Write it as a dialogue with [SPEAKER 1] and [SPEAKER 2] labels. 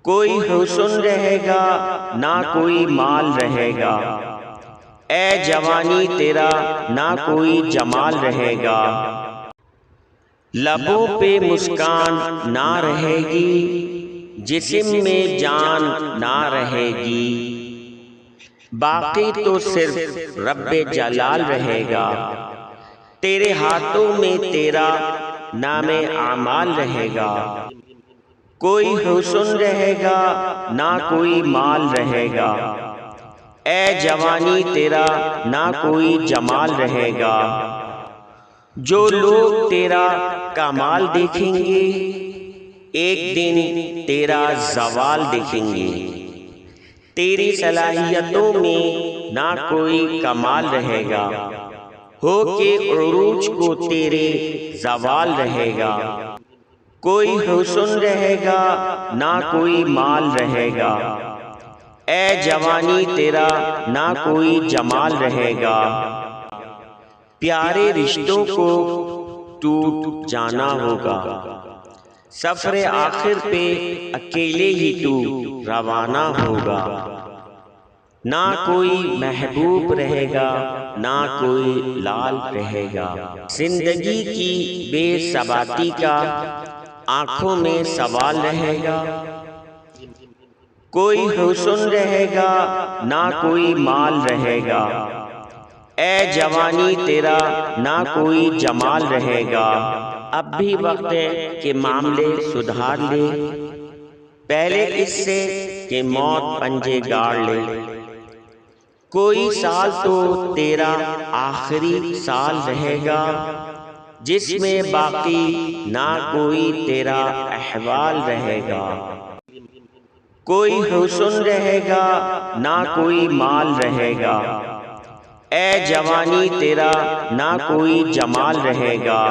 [SPEAKER 1] کوئی حسن رہے گا نہ کوئی مال رہے گا، اے جوانی تیرا نہ کوئی جمال رہے گا۔ لبوں پہ مسکان نہ رہے گی، جسم میں جان نہ رہے گی، باقی تو صرف رب جلال رہے گا۔ تیرے ہاتھوں میں تیرا نام اعمال رہے گا۔ کوئی حسن رہے گا نہ کوئی مال رہے گا، اے جوانی تیرا نہ کوئی جمال رہے گا۔ جو لوگ تیرا کمال دیکھیں گے ایک دن تیرا زوال دیکھیں گے، تیری صلاحیتوں میں نہ کوئی کمال رہے گا، ہو کے عروج کو تیرے زوال رہے گا۔ کوئی حسن رہے گا نہ کوئی مال رہے گا، اے جوانی تیرا نہ کوئی جمال رہے گا۔ پیارے رشتوں کو ٹوٹ جانا ہوگا، سفر آخر پہ اکیلے ہی تو روانہ ہوگا۔ نہ کوئی محبوب رہے گا نہ کوئی لال رہے گا، زندگی کی بے ثباتی کا آنکھوں میں سوال رہے گا۔ کوئی حسن رہے گا نہ کوئی مال رہے گا، اے جوانی تیرا نہ کوئی جمال رہے گا۔ اب بھی وقت ہے کہ معاملے سدھار لے، پہلے اس سے کہ موت پنجے گاڑ لے۔ کوئی سال تو تیرا آخری سال رہے گا، جس میں باقی نہ کوئی تیرا احوال رہے گا۔ کوئی حسن رہے گا نہ کوئی مال رہے گا، اے جوانی تیرا نہ کوئی جمال رہے گا۔